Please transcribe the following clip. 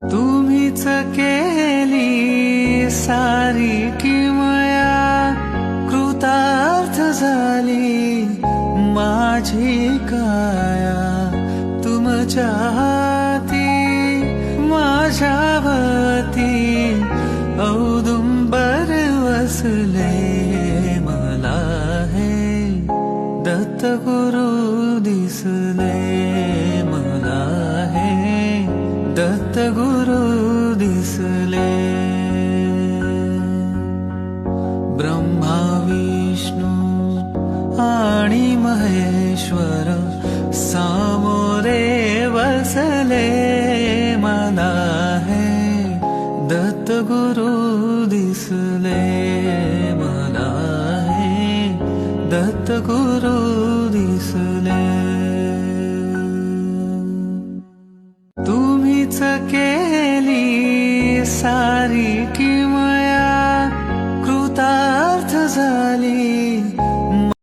तुम्हीच केली सारी किमया, कृतार्थ झाली माझी काया. तुमच्या हाती माझ्यावती औदुंबर वसले. मला हे दत्तगुरु दिसले. मला हे दत्तगुरु दिसले. ब्रह्मा विष्णू आणि महेश्वर सामोरे बसले. मला हे दत्तगुरु दिसले. मला हे दत्तगुरु दिसले. तुम्हीच केली सारी किमया, कृतार्थ झाली